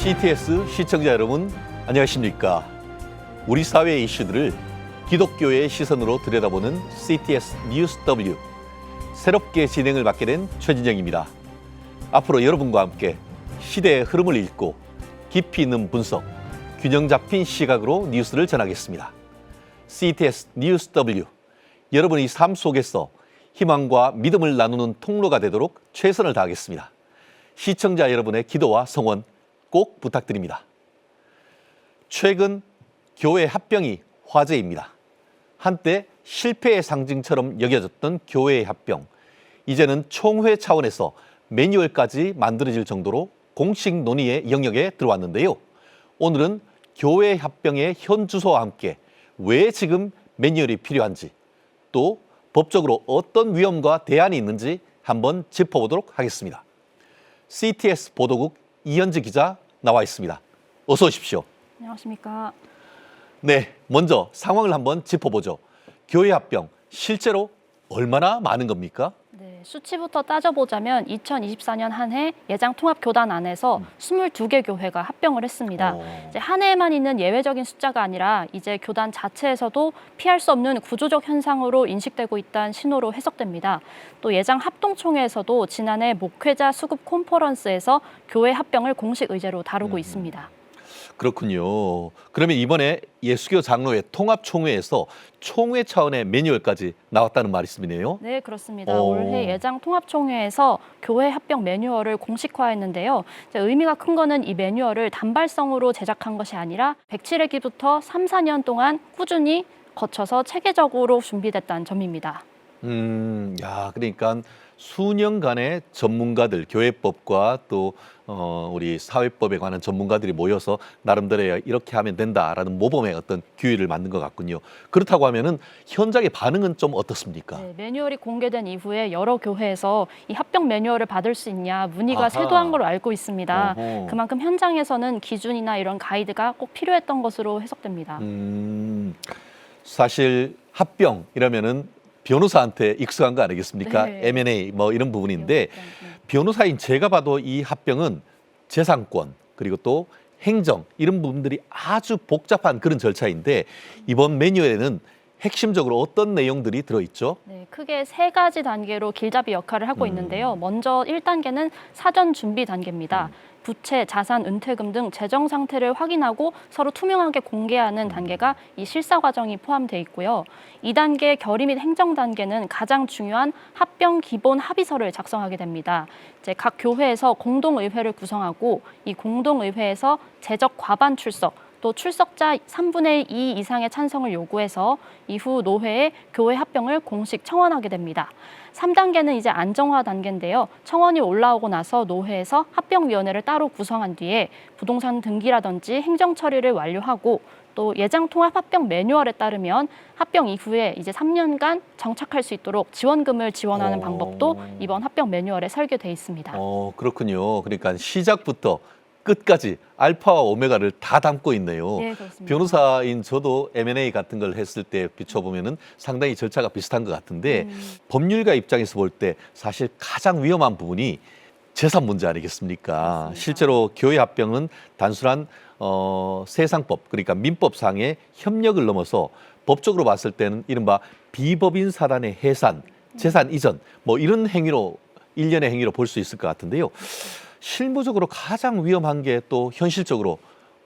CTS 시청자 여러분, 안녕하십니까? 우리 사회의 이슈들을 기독교의 시선으로 들여다보는 CTS 뉴스 W, 새롭게 진행을 맡게 된 최진영입니다. 앞으로 여러분과 함께 시대의 흐름을 읽고 깊이 있는 분석, 균형 잡힌 시각으로 뉴스를 전하겠습니다. CTS 뉴스 W, 여러분의 삶 속에서 희망과 믿음을 나누는 통로가 되도록 최선을 다하겠습니다. 시청자 여러분의 기도와 성원 꼭 부탁드립니다. 최근 교회 합병이 화제입니다. 한때 실패의 상징처럼 여겨졌던 교회의 합병, 이제는 총회 차원에서 매뉴얼까지 만들어질 정도로 공식 논의의 영역에 들어왔는데요. 오늘은 교회 합병의 현 주소와 함께 왜 지금 매뉴얼이 필요한지, 또 법적으로 어떤 위험과 대안이 있는지 한번 짚어보도록 하겠습니다. CTS 보도국 이현지 기자 나와 있습니다. 어서 오십시오. 안녕하십니까. 네, 먼저 상황을 한번 짚어보죠. 교회 합병 실제로 얼마나 많은 겁니까? 네, 수치부터 따져보자면 2024년 한 해 예장통합교단 안에서 22개 교회가 합병을 했습니다. 이제 한 해에만 있는 예외적인 숫자가 아니라 이제 교단 자체에서도 피할 수 없는 구조적 현상으로 인식되고 있다는 신호로 해석됩니다. 또 예장합동총회에서도 지난해 목회자 수급 콘퍼런스에서 교회 합병을 공식 의제로 다루고 있습니다. 그렇군요. 그러면 이번에 예수교 장로회 통합총회에서 총회 차원의 매뉴얼까지 나왔다는 말씀이네요. 네, 그렇습니다. 올해 예장통합총회에서 교회 합병 매뉴얼을 공식화했는데요. 의미가 큰 거는 이 매뉴얼을 단발성으로 제작한 것이 아니라 107회기부터 3, 4년 동안 꾸준히 거쳐서 체계적으로 준비됐다는 점입니다. 그러니까 수년간의 전문가들, 교회법과 또 우리 사회법에 관한 전문가들이 모여서 나름대로 이렇게 하면 된다라는 모범의 어떤 규율을 만든 것 같군요. 그렇다고 하면은 현장의 반응은 좀 어떻습니까? 네, 매뉴얼이 공개된 이후에 여러 교회에서 이 합병 매뉴얼을 받을 수 있냐 문의가 쇄도한 걸로 알고 있습니다. 그만큼 현장에서는 기준이나 이런 가이드가 꼭 필요했던 것으로 해석됩니다. 사실 합병 이러면은 변호사한테 익숙한 거 아니겠습니까? 네. M&A 뭐 이런 부분인데 변호사인 제가 봐도 이 합병은 재산권 그리고 또 행정 이런 부분들이 아주 복잡한 그런 절차인데 이번 매뉴얼에는 핵심적으로 어떤 내용들이 들어있죠? 네, 크게 세 가지 단계로 길잡이 역할을 하고 있는데요. 먼저 1단계는 사전 준비 단계입니다. 부채, 자산, 은퇴금 등 재정 상태를 확인하고 서로 투명하게 공개하는 단계가 이 실사 과정이 포함되어 있고요. 2단계 결의 및 행정 단계는 가장 중요한 합병 기본 합의서를 작성하게 됩니다. 이제 각 교회에서 공동의회를 구성하고 이 공동의회에서 재적 과반 출석, 또 출석자 3분의 2 이상의 찬성을 요구해서 이후 노회에 교회 합병을 공식 청원하게 됩니다. 3단계는 이제 안정화 단계인데요. 청원이 올라오고 나서 노회에서 합병위원회를 따로 구성한 뒤에 부동산 등기라든지 행정 처리를 완료하고 또 예장통합 합병 매뉴얼에 따르면 합병 이후에 이제 3년간 정착할 수 있도록 지원금을 지원하는 방법도 이번 합병 매뉴얼에 설계돼 있습니다. 그렇군요. 그러니까 시작부터 끝까지 알파와 오메가를 다 담고 있네요. 네, 그렇습니다. 변호사인 저도 M&A 같은 걸 했을 때 비춰보면은 상당히 절차가 비슷한 것 같은데 법률가 입장에서 볼 때 사실 가장 위험한 부분이 재산 문제 아니겠습니까? 맞습니다. 실제로 교회 합병은 단순한 세상법 그러니까 민법상의 협력을 넘어서 법적으로 봤을 때는 이른바 비법인 사단의 해산, 재산 이전 뭐 이런 행위로 일련의 행위로 볼 수 있을 것 같은데요. 실무적으로 가장 위험한 게 또 현실적으로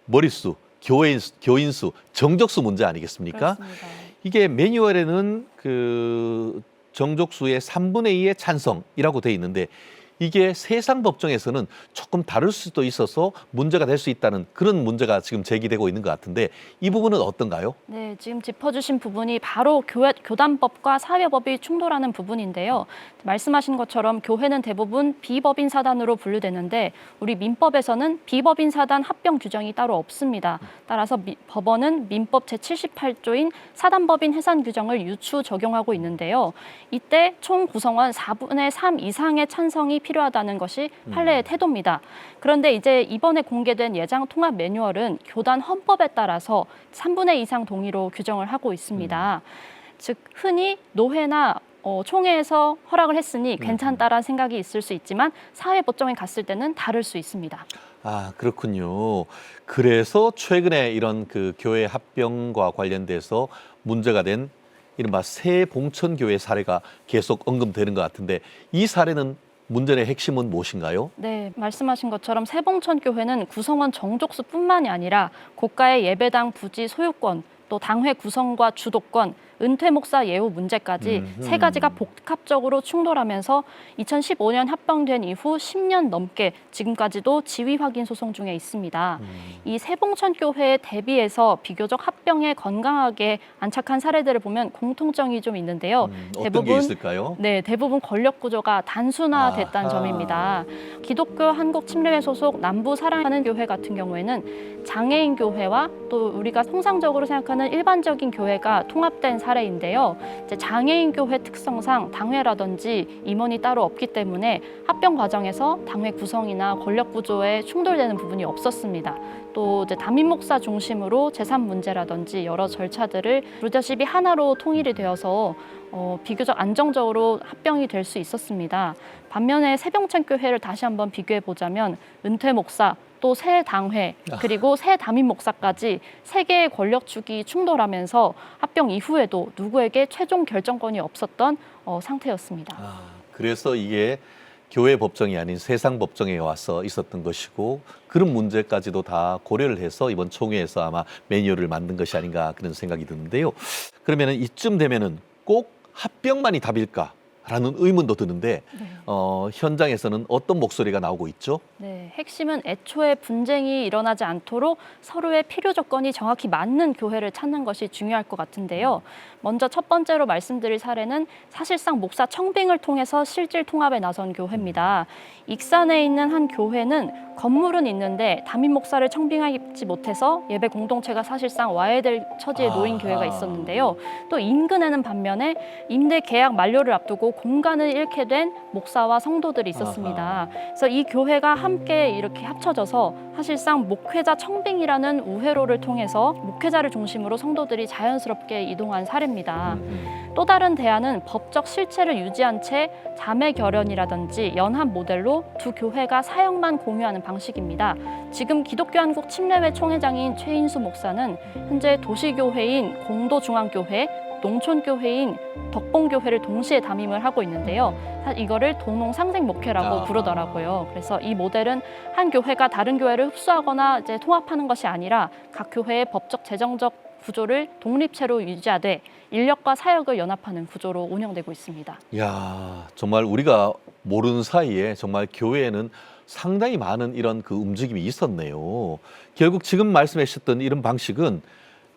머릿수, 교인수, 정족수 문제 아니겠습니까? 그렇습니다. 이게 매뉴얼에는 그 정족수의 3분의 2의 찬성이라고 돼 있는데 이게 세상 법정에서는 조금 다를 수도 있어서 문제가 될 수 있다는 그런 문제가 지금 제기되고 있는 것 같은데 이 부분은 어떤가요? 네, 지금 짚어주신 부분이 바로 교단법과 사회법이 충돌하는 부분인데요. 말씀하신 것처럼 교회는 대부분 비법인 사단으로 분류되는데 우리 민법에서는 비법인 사단 합병 규정이 따로 없습니다. 따라서 법원은 민법 제78조인 사단법인 해산 규정을 유추 적용하고 있는데요. 이때 총 구성원 4분의 3 이상의 찬성이 필요하다는 것이 판례의 태도입니다. 그런데 이제 이번에 공개된 예장 통합 매뉴얼은 교단 헌법에 따라서 3분의 2 이상 동의로 규정을 하고 있습니다. 즉 흔히 노회나 총회에서 허락을 했으니 괜찮다라는 생각이 있을 수 있지만 사회법정에 갔을 때는 다를 수 있습니다. 아, 그렇군요. 그래서 최근에 이런 그 교회 합병과 관련돼서 문제가 된 이른바 새봉천교회 사례가 계속 언급되는 것 같은데 이 사례는 문제의 핵심은 무엇인가요? 네, 말씀하신 것처럼 새봉천교회는 구성원 정족수뿐만이 아니라 고가의 예배당 부지 소유권, 또 당회 구성과 주도권, 은퇴 목사 예우 문제까지 세 가지가 복합적으로 충돌하면서 2015년 합병된 이후 10년 넘게 지금까지도 지위 확인 소송 중에 있습니다. 이 새봉천교회에 대비해서 비교적 합병에 건강하게 안착한 사례들을 보면 공통점이 좀 있는데요. 어떤 게 있을까요? 네, 대부분 권력 구조가 단순화됐다는 아하. 점입니다. 기독교 한국침례회 소속 남부 사랑하는 교회 같은 경우에는 장애인 교회와 또 우리가 통상적으로 생각하는 일반적인 교회가 통합된 사례인데요. 이제 장애인 교회 특성상 당회라든지 임원이 따로 없기 때문에 합병 과정에서 당회 구성이나 권력 구조에 충돌되는 부분이 없었습니다. 또 이제 담임 목사 중심으로 재산 문제라든지 여러 절차들을 리더십이 하나로 통일이 되어서 비교적 안정적으로 합병이 될 수 있었습니다. 반면에 새봉천교회를 다시 한번 비교해 보자면 은퇴 목사, 또 새 당회, 그리고 새 담임 목사까지 세 개의 권력축이 충돌하면서 합병 이후에도 누구에게 최종 결정권이 없었던 상태였습니다. 그래서 이게 교회 법정이 아닌 세상 법정에 와서 있었던 것이고 그런 문제까지도 다 고려를 해서 이번 총회에서 아마 매뉴얼을 만든 것이 아닌가 그런 생각이 드는데요. 그러면 이쯤 되면은 꼭 합병만이 답일까? 라는 의문도 드는데 현장에서는 어떤 목소리가 나오고 있죠? 네, 핵심은 애초에 분쟁이 일어나지 않도록 서로의 필요 조건이 정확히 맞는 교회를 찾는 것이 중요할 것 같은데요. 먼저 첫 번째로 말씀드릴 사례는 사실상 목사 청빙을 통해서 실질 통합에 나선 교회입니다. 익산에 있는 한 교회는 건물은 있는데 담임 목사를 청빙하지 못해서 예배 공동체가 사실상 와해될 처지에 놓인 교회가 있었는데요. 또 인근에는 반면에 임대 계약 만료를 앞두고 공간을 잃게 된 목사와 성도들이 있었습니다. 그래서 이 교회가 함께 이렇게 합쳐져서 사실상 목회자 청빙이라는 우회로를 통해서 목회자를 중심으로 성도들이 자연스럽게 이동한 사례입니다. 또 다른 대안은 법적 실체를 유지한 채 자매 결연이라든지 연합 모델로 두 교회가 사역만 공유하는 방식입니다. 지금 기독교 한국 침례회 총회장인 최인수 목사는 현재 도시교회인 공도중앙교회, 농촌교회인 덕봉교회를 동시에 담임을 하고 있는데요. 이거를 동농상생목회라고 부르더라고요. 그래서 이 모델은 한 교회가 다른 교회를 흡수하거나 이제 통합하는 것이 아니라 각 교회의 법적 재정적 구조를 독립체로 유지하되 인력과 사역을 연합하는 구조로 운영되고 있습니다. 이야, 정말 우리가 모르는 사이에 정말 교회에는 상당히 많은 이런 그 움직임이 있었네요. 결국 지금 말씀해 주셨던 이런 방식은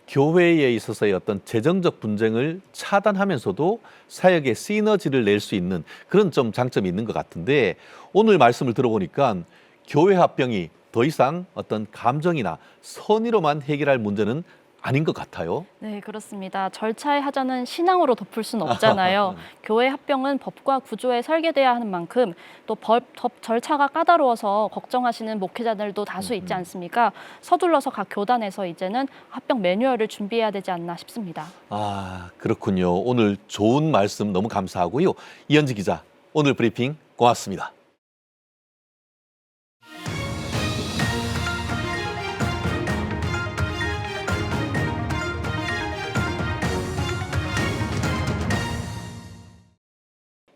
교회에 있어서의 어떤 재정적 분쟁을 차단하면서도 사역의 시너지를 낼 수 있는 그런 좀 장점이 있는 것 같은데 오늘 말씀을 들어보니까 교회 합병이 더 이상 어떤 감정이나 선의로만 해결할 문제는 아닌 것 같아요. 네, 그렇습니다. 절차의 하자는 신앙으로 덮을 수는 없잖아요. 교회 합병은 법과 구조에 설계돼야 하는 만큼 또 법 절차가 까다로워서 걱정하시는 목회자들도 다수 있지 않습니까? 서둘러서 각 교단에서 이제는 합병 매뉴얼을 준비해야 되지 않나 싶습니다. 아, 그렇군요. 오늘 좋은 말씀 너무 감사하고요. 이현지 기자, 오늘 브리핑 고맙습니다.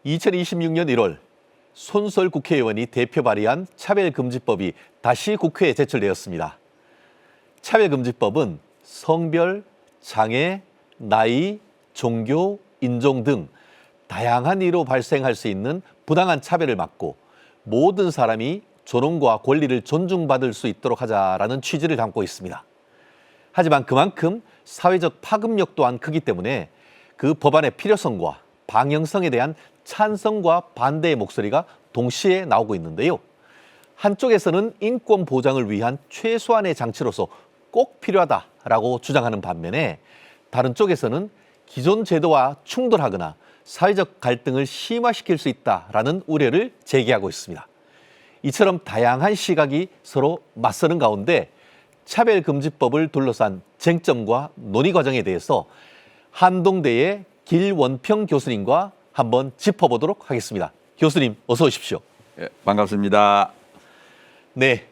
(2026년 1월) 손설 국회의원이 대표 발의한 차별금지법이 다시 국회에 제출되었습니다. 차별금지법은 성별, 장애, 나이, 종교, 인종 등 다양한 이유로 발생할 수 있는 부당한 차별을 막고 모든 사람이 존엄과 권리를 존중받을 수 있도록 하자라는 취지를 담고 있습니다. 하지만 그만큼 사회적 파급력 또한 크기 때문에 그 법안의 필요성과 방향성에 대한 찬성과 반대의 목소리가 동시에 나오고 있는데요. 한쪽에서는 인권 보장을 위한 최소한의 장치로서 꼭 필요하다라고 주장하는 반면에 다른 쪽에서는 기존 제도와 충돌하거나 사회적 갈등을 심화시킬 수 있다라는 우려를 제기하고 있습니다. 이처럼 다양한 시각이 서로 맞서는 가운데 차별금지법을 둘러싼 쟁점과 논의 과정에 대해서 한동대의 길원평 교수님과 한번 짚어보도록 하겠습니다. 교수님, 어서 오십시오. 예, 반갑습니다. 네,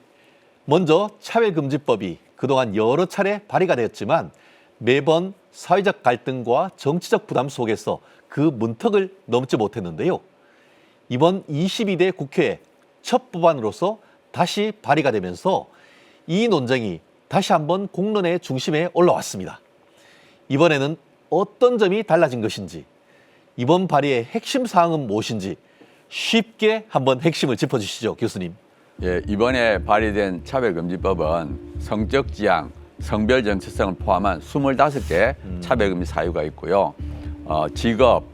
먼저 차별금지법이 그동안 여러 차례 발의가 되었지만 매번 사회적 갈등과 정치적 부담 속에서 그 문턱을 넘지 못했는데요. 이번 22대 국회의 첫 법안으로서 다시 발의가 되면서 이 논쟁이 다시 한번 공론의 중심에 올라왔습니다. 이번에는 어떤 점이 달라진 것인지, 이번 발의의 핵심 사항은 무엇인지 쉽게 한번 핵심을 짚어주시죠, 교수님. 예, 이번에 발의된 차별금지법은 성적 지향, 성별 정체성을 포함한 25개 차별금지 사유가 있고요. 직업,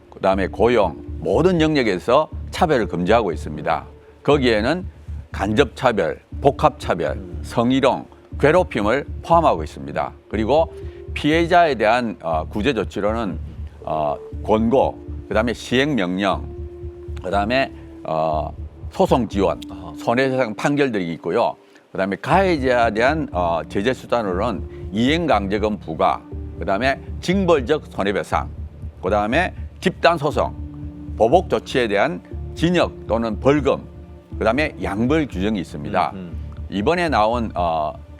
그다음에 고용, 모든 영역에서 차별을 금지하고 있습니다. 거기에는 간접차별, 복합차별, 성희롱, 괴롭힘을 포함하고 있습니다. 그리고 피해자에 대한 구제 조치로는 권고, 그다음에 시행명령, 그다음에 소송 지원, 손해배상 판결들이 있고요. 그다음에 가해자에 대한 제재 수단으로는 이행강제금 부과, 그다음에 징벌적 손해배상, 그다음에 집단 소송, 보복 조치에 대한 징역 또는 벌금, 그다음에 양벌 규정이 있습니다. 이번에 나온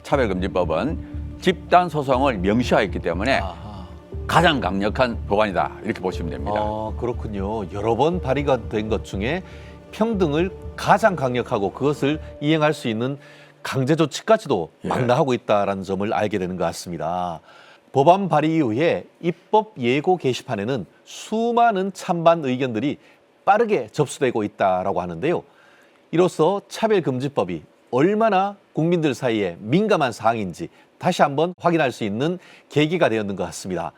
차별금지법은 집단 소송을 명시하였기 때문에 가장 강력한 법안이다 이렇게 보시면 됩니다. 그렇군요. 여러 번 발의가 된 것 중에 평등을 가장 강력하고 그것을 이행할 수 있는 강제 조치까지도 망라하고 있다는 점을 알게 되는 것 같습니다. 법안 발의 이후에 입법 예고 게시판에는 수많은 찬반 의견들이 빠르게 접수되고 있다라고 하는데요. 이로써 차별금지법이 얼마나 국민들 사이에 민감한 사항인지 다시 한번 확인할 수 있는 계기가 되었는 것 같습니다.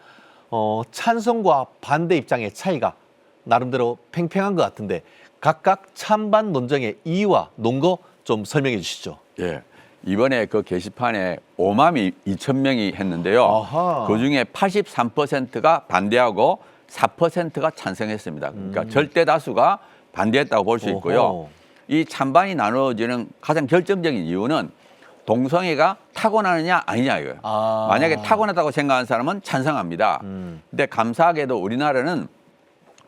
찬성과 반대 입장의 차이가 나름대로 팽팽한 것 같은데 각각 찬반 논쟁의 이유와 논거 좀 설명해 주시죠. 예, 이번에 그 게시판에 5만 2천 명이 했는데요. 아하. 그중에 83%가 반대하고 4%가 찬성했습니다. 그러니까 절대 다수가 반대했다고 볼 수 있고요. 어허. 이 찬반이 나누어지는 가장 결정적인 이유는 동성애가 타고나느냐 아니냐 이거예요. 만약에 타고났다고 생각하는 사람은 찬성합니다. 근데 감사하게도 우리나라는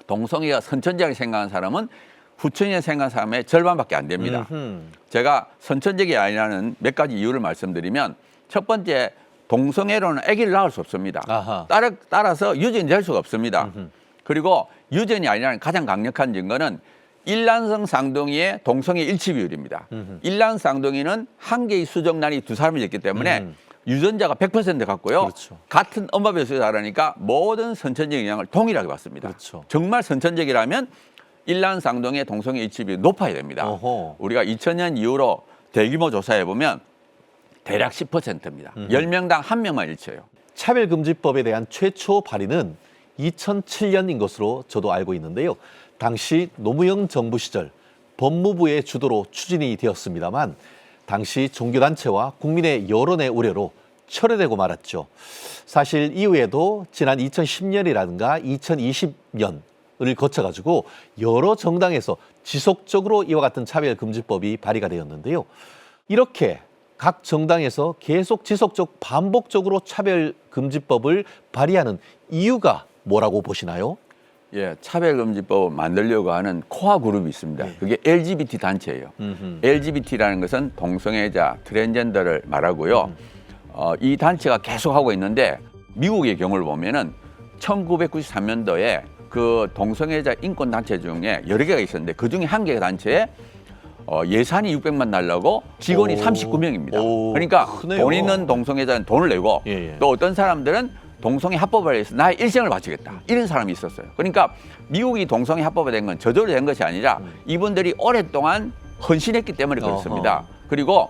동성애가 선천적이라고 생각하는 사람은 후천적이라고 생각하는 사람의 절반밖에 안 됩니다. 제가 선천적이 아니라는 몇 가지 이유를 말씀드리면 첫 번째, 동성애로는 아기를 낳을 수 없습니다. 아하. 따라서 유전이 될 수가 없습니다. 그리고 유전이 아니라는 가장 강력한 증거는 일란성 쌍둥이의 동성애 일치 비율입니다. 일란 쌍둥이는 한 개의 수정란이 두 사람이 있기 때문에 유전자가 100% 같고요. 그렇죠. 같은 엄마 뱃속에 자라니까 모든 선천적 영향을 동일하게 받습니다. 그렇죠. 정말 선천적이라면 일란 쌍둥이의 동성애 일치 비율이 높아야 됩니다. 어허. 우리가 2000년 이후로 대규모 조사해 보면 대략 10%입니다. 10명당 1명만 일치해요. 차별금지법에 대한 최초 발의는 2007년인 것으로 저도 알고 있는데요. 당시 노무현 정부 시절 법무부의 주도로 추진이 되었습니다만 당시 종교단체와 국민의 여론의 우려로 철회되고 말았죠. 사실 이후에도 지난 2010년이라든가 2020년을 거쳐가지고 여러 정당에서 지속적으로 이와 같은 차별금지법이 발의가 되었는데요. 이렇게 각 정당에서 계속 지속적 반복적으로 차별금지법을 발의하는 이유가 뭐라고 보시나요? 예, 차별금지법을 만들려고 하는 코어 그룹이 있습니다. 그게 LGBT 단체예요. LGBT라는 것은 동성애자, 트랜스젠더를 말하고요. 이 단체가 계속 하고 있는데 미국의 경우를 보면은 1993년도에 그 동성애자 인권 단체 중에 여러 개가 있었는데 그 중에 한 개의 단체에 예산이 600만 달라고 직원이 39명입니다. 그러니까 크네요. 돈 있는 동성애자는 돈을 내고 또 어떤 사람들은 동성애 합법을 해서 나의 일생을 바치겠다 이런 사람이 있었어요. 그러니까 미국이 동성애 합법화된 건 저절로 된 것이 아니라 이분들이 오랫동안 헌신했기 때문에 그렇습니다. 그리고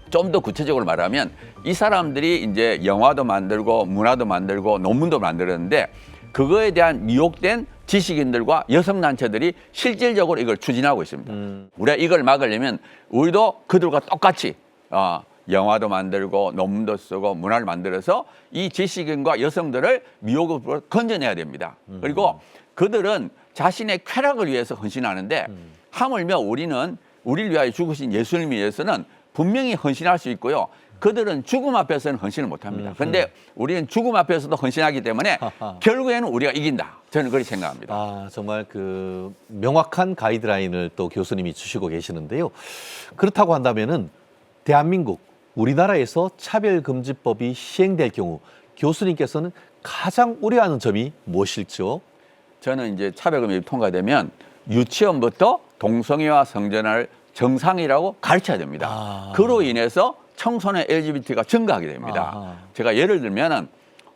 좀 더 구체적으로 말하면 이 사람들이 이제 영화도 만들고 문화도 만들고 논문도 만들었는데 그거에 대한 미혹된 지식인들과 여성단체들이 실질적으로 이걸 추진하고 있습니다. 우리가 이걸 막으려면 우리도 그들과 똑같이 영화도 만들고 논문도 쓰고 문화를 만들어서 이 지식인과 여성들을 미혹으로 건져내야 됩니다. 그리고 그들은 자신의 쾌락을 위해서 헌신하는데 하물며 우리는 우리를 위하여 죽으신 예수님을 위해서는 분명히 헌신할 수 있고요. 그들은 죽음 앞에서는 헌신을 못합니다. 그런데 우리는 죽음 앞에서도 헌신하기 때문에 결국에는 우리가 이긴다. 저는 그렇게 생각합니다. 정말 그 명확한 가이드라인을 또 교수님이 주시고 계시는데요. 그렇다고 한다면은 대한민국, 우리나라에서 차별금지법이 시행될 경우 교수님께서는 가장 우려하는 점이 무엇일지요? 저는 이제 차별금지 통과되면 유치원부터 동성애와 성전환을 정상이라고 가르쳐야 됩니다. 그로 인해서 청소년 LGBT가 증가하게 됩니다. 제가 예를 들면은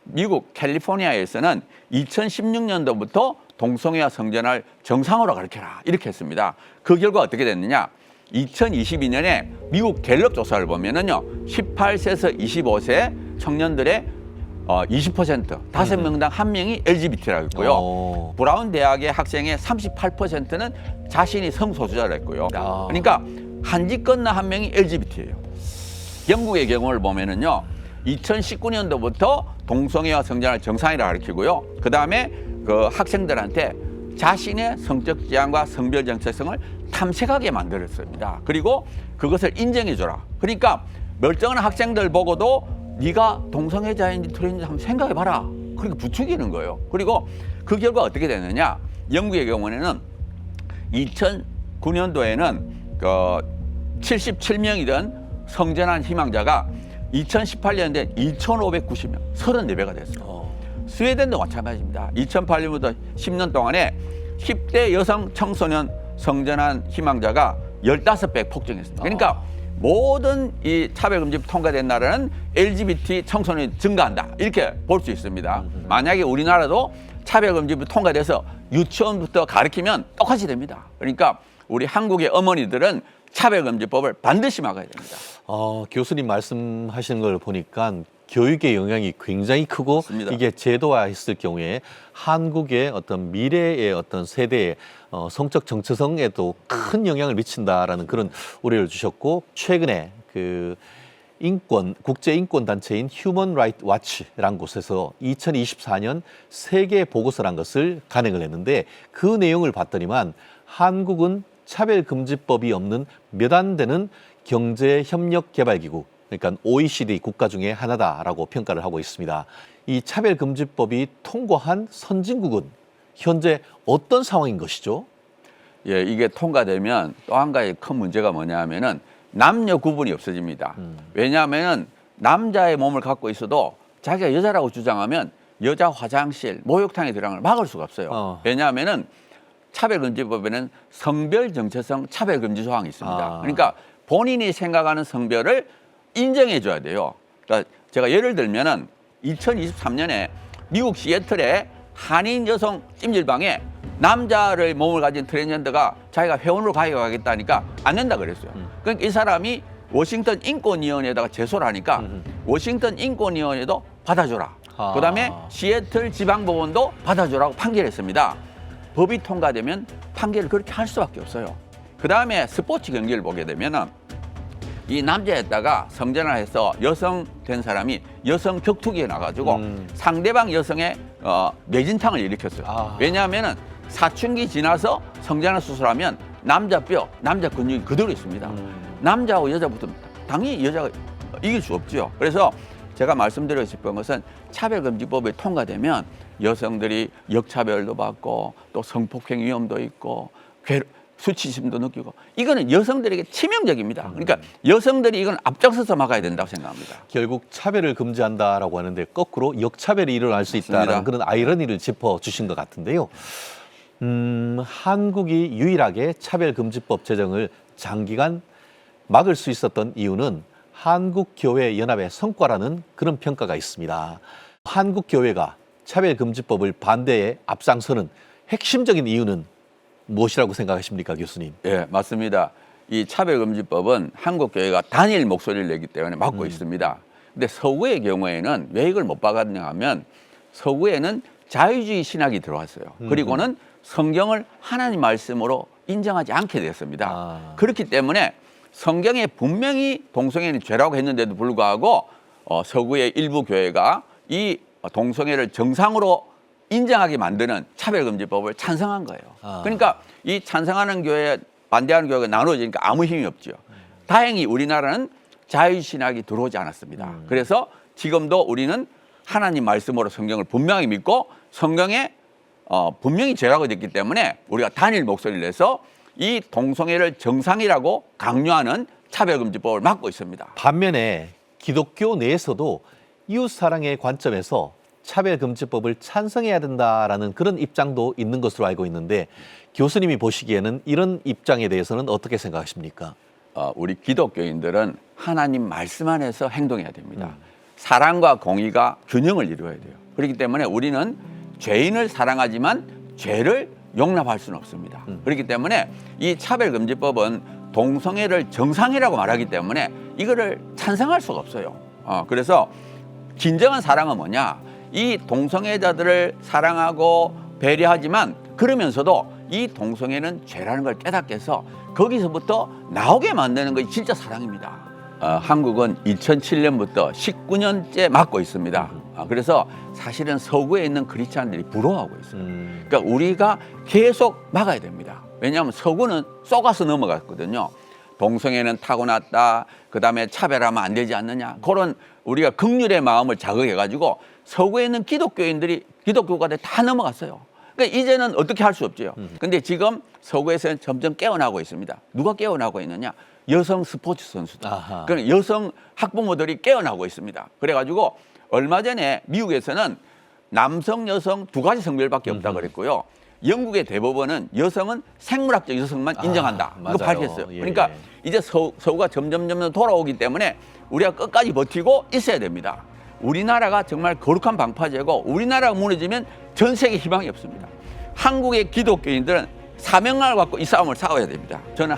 미국 캘리포니아에서는 2016년도부터 동성애와 성전환을 정상으로 가르쳐라 이렇게 했습니다. 그 결과 어떻게 됐느냐? 2022년에 미국 갤럽 조사를 보면은요, 18세에서 25세 청년들의 20%, 5명당 1명이 LGBT라고 했고요. 브라운 대학의 학생의 38%는 자신이 성소수자라고 했고요. 그러니까 한 집 건너 1명이 LGBT예요. 영국의 경우를 보면은요, 2019년도부터 동성애와 성전환을 정상이라고 가르치고요. 그 다음에 그 학생들한테 자신의 성적 지향과 성별 정체성을 탐색하게 만들었습니다. 그리고 그것을 인정해줘라. 그러니까 멀쩡한 학생들 보고도 네가 동성애자인지 트랜스인지 한번 생각해봐라. 그러니까 부추기는 거예요. 그리고 그 결과 어떻게 되느냐? 영국의 경우에는 2009년도에는 그 77명이던 성전환 희망자가 2018년에 2,590명, 34배가 됐어요. 스웨덴도 마찬가지입니다. 2008년부터 10년 동안에 10대 여성 청소년 성전환 희망자가 15배 폭증했습니다. 그러니까 모든 이 차별금지 통과된 나라는 LGBT 청소년이 증가한다. 이렇게 볼 수 있습니다. 만약에 우리나라도 차별금지 통과돼서 유치원부터 가르치면 똑같이 됩니다. 그러니까 우리 한국의 어머니들은 차별금지법을 반드시 막아야 됩니다. 교수님 말씀하시는 걸 보니까 교육의 영향이 굉장히 크고 맞습니다. 이게 제도화했을 경우에 한국의 어떤 미래의 어떤 세대의 성적 정체성에도 큰 영향을 미친다라는 그런 우려를 주셨고, 최근에 그 국제 인권 단체인 휴먼 라이트 와치라는 곳에서 2024년 세계 보고서란 것을 간행을 했는데, 그 내용을 봤더니만 한국은 차별금지법이 없는 몇 안 되는 경제협력개발기구, 그러니까 OECD 국가 중에 하나다라고 평가를 하고 있습니다. 이 차별금지법이 통과한 선진국은 현재 어떤 상황인 것이죠? 예, 이게 통과되면 또 한 가지 큰 문제가 뭐냐 하면은 남녀 구분이 없어집니다. 왜냐하면은 남자의 몸을 갖고 있어도 자기가 여자라고 주장하면 여자 화장실, 목욕탕에 들어가는 걸 막을 수가 없어요. 왜냐하면은 차별금지법에는 성별 정체성 차별금지 조항이 있습니다. 그러니까 본인이 생각하는 성별을 인정해 줘야 돼요. 그러니까 제가 예를 들면은 2023년에 미국 시애틀에 한인 여성 찜질방에 남자를 몸을 가진 트랜스젠더가 자기가 회원으로 가입하겠다니까 안 된다 그랬어요. 그러니까 이 사람이 워싱턴 인권위원회에다가 제소를 하니까 워싱턴 인권위원회도 받아줘라. 그다음에 시애틀 지방법원도 받아줘라고 판결했습니다. 법이 통과되면 판결을 그렇게 할 수밖에 없어요. 그다음에 스포츠 경기를 보게 되면은 이 남자였다가 성전환해서 여성 된 사람이 여성 격투기에 나가지고 상대방 여성의 뇌진탕을 일으켰어요. 왜냐하면은 사춘기 지나서 성전환 수술하면 남자 뼈, 남자 근육이 그대로 있습니다. 남자하고 여자 붙으면 당연히 여자가 이길 수 없죠. 그래서 제가 말씀드리고 싶은 것은 차별금지법이 통과되면 여성들이 역차별도 받고 또 성폭행 위험도 있고 수치심도 느끼고, 이거는 여성들에게 치명적입니다. 그러니까 여성들이 이건 앞장서서 막아야 된다고 생각합니다. 결국 차별을 금지한다라고 하는데 거꾸로 역차별이 일어날 수 있다는 맞습니다. 그런 아이러니를 짚어주신 것 같은데요. 한국이 유일하게 차별금지법 제정을 장기간 막을 수 있었던 이유는 한국교회연합의 성과라는 그런 평가가 있습니다. 한국교회가 차별금지법을 반대에 앞장서는 핵심적인 이유는 무엇이라고 생각하십니까, 교수님? 예, 맞습니다. 이 차별금지법은 한국교회가 단일 목소리를 내기 때문에 막고 있습니다. 근데 서구의 경우에는 왜 이걸 못 박았냐 하면 서구에는 자유주의 신학이 들어왔어요. 그리고는 성경을 하나님 말씀으로 인정하지 않게 됐습니다. 그렇기 때문에 성경에 분명히 동성애는 죄라고 했는데도 불구하고 서구의 일부 교회가 이 동성애를 정상으로 인정하게 만드는 차별금지법을 찬성한 거예요. 그러니까 이 찬성하는 교회, 반대하는 교회가 나눠지니까 아무 힘이 없죠. 다행히 우리나라는 자유신학이 들어오지 않았습니다. 그래서 지금도 우리는 하나님 말씀으로 성경을 분명히 믿고 성경에 분명히 죄라고 됐기 때문에 우리가 단일 목소리를 내서 이 동성애를 정상이라고 강요하는 차별금지법을 막고 있습니다. 반면에 기독교 내에서도 이웃사랑의 관점에서 차별금지법을 찬성해야 된다라는 그런 입장도 있는 것으로 알고 있는데 교수님이 보시기에는 이런 입장에 대해서는 어떻게 생각하십니까? 우리 기독교인들은 하나님 말씀 안에서 행동해야 됩니다. 사랑과 공의가 균형을 이루어야 돼요. 그렇기 때문에 우리는 죄인을 사랑하지만 죄를 용납할 수는 없습니다. 그렇기 때문에 이 차별금지법은 동성애를 정상이라고 말하기 때문에 이거를 찬성할 수가 없어요. 그래서 진정한 사랑은 뭐냐? 이 동성애자들을 사랑하고 배려하지만 그러면서도 이 동성애는 죄라는 걸 깨닫게 해서 거기서부터 나오게 만드는 것이 진짜 사랑입니다. 한국은 2007년부터 19년째 막고 있습니다. 그래서 사실은 서구에 있는 크리스찬들이 부러워하고 있어요. 그러니까 우리가 계속 막아야 됩니다. 왜냐하면 서구는 쏘가서 넘어갔거든요. 동성애는 타고났다. 그다음에 차별하면 안 되지 않느냐. 그런 우리가 긍휼의 마음을 자극해가지고 서구에 있는 기독교가들 다 넘어갔어요. 그러니까 이제는 어떻게 할 수 없죠. 근데 지금 서구에서는 점점 깨어나고 있습니다. 누가 깨어나고 있느냐? 여성 스포츠 선수들. 그러니까 여성 학부모들이 깨어나고 있습니다. 그래가지고 얼마 전에 미국에서는 남성, 여성 두 가지 성별밖에 없다 그랬고요. 영국의 대법원은 여성은 생물학적 여성만 인정한다. 이거 밝혔어요. 예. 그러니까 이제 서구가 점점 돌아오기 때문에 우리가 끝까지 버티고 있어야 됩니다. 우리나라가 정말 거룩한 방파제고 우리나라가 무너지면 전 세계 희망이 없습니다. 한국의 기독교인들은 사명을 갖고 이 싸움을 싸워야 됩니다. 저는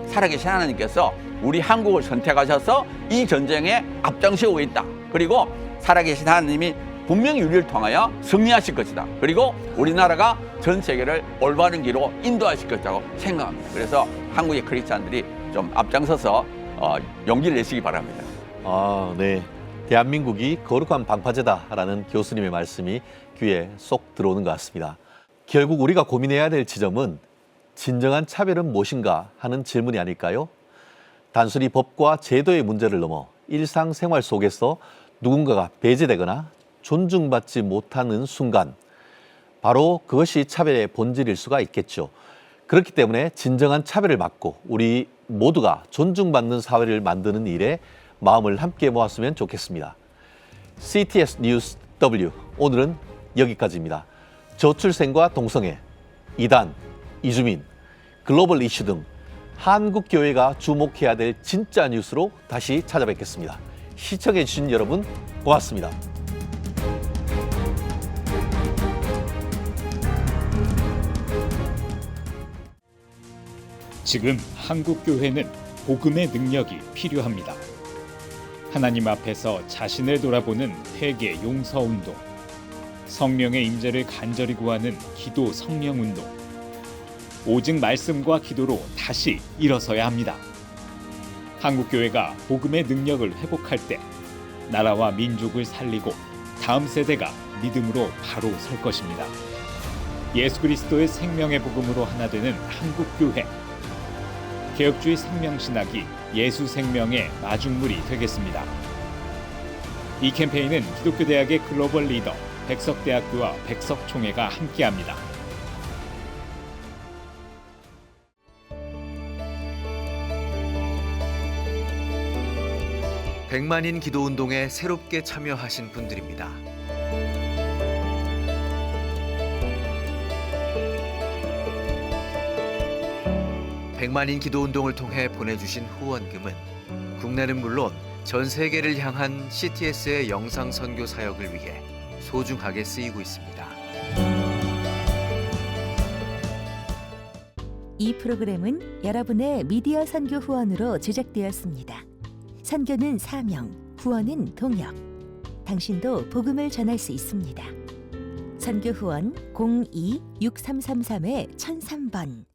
살아계신 하나님께서 우리 한국을 선택하셔서 이 전쟁에 앞장서고 있다. 그리고 살아계신 하나님이 분명히 우리를 통하여 승리하실 것이다. 그리고 우리나라가 전 세계를 올바른 길로 인도하실 것이라고 생각합니다. 그래서 한국의 크리스찬들이 좀 앞장서서 용기를 내시기 바랍니다. 네. 대한민국이 거룩한 방파제다라는 교수님의 말씀이 귀에 쏙 들어오는 것 같습니다. 결국 우리가 고민해야 될 지점은 진정한 차별은 무엇인가 하는 질문이 아닐까요? 단순히 법과 제도의 문제를 넘어 일상생활 속에서 누군가가 배제되거나 존중받지 못하는 순간 바로 그것이 차별의 본질일 수가 있겠죠. 그렇기 때문에 진정한 차별을 막고 우리 모두가 존중받는 사회를 만드는 일에 마음을 함께 모았으면 좋겠습니다. CTS 뉴스 W 오늘은 여기까지입니다. 저출생과 동성애, 이단, 이주민, 글로벌 이슈 등 한국 교회가 주목해야 될 진짜 뉴스로 다시 찾아뵙겠습니다. 시청해 주신 여러분 고맙습니다. 지금 한국 교회는 복음의 능력이 필요합니다. 하나님 앞에서 자신을 돌아보는 회개 용서 운동, 성령의 임재를 간절히 구하는 기도 성령 운동, 오직 말씀과 기도로 다시 일어서야 합니다. 한국 교회가 복음의 능력을 회복할 때 나라와 민족을 살리고 다음 세대가 믿음으로 바로 설 것입니다. 예수 그리스도의 생명의 복음으로 하나 되는 한국 교회. 개혁주의 생명신학이 예수 생명의 마중물이 되겠습니다. 이 캠페인은 기독교대학의 글로벌 리더 백석대학교와 백석총회가 함께합니다. 백만인 기도운동에 새롭게 참여하신 분들입니다. 백만인 기도운동을 통해 보내주신 후원금은 국내는 물론 전 세계를 향한 CTS의 영상 선교 사역을 위해 소중하게 쓰이고 있습니다. 이 프로그램은 여러분의 미디어 선교 후원으로 제작되었습니다. 선교는 사명, 후원은 동역. 당신도 복음을 전할 수 있습니다. 선교 후원 02-6333-1003번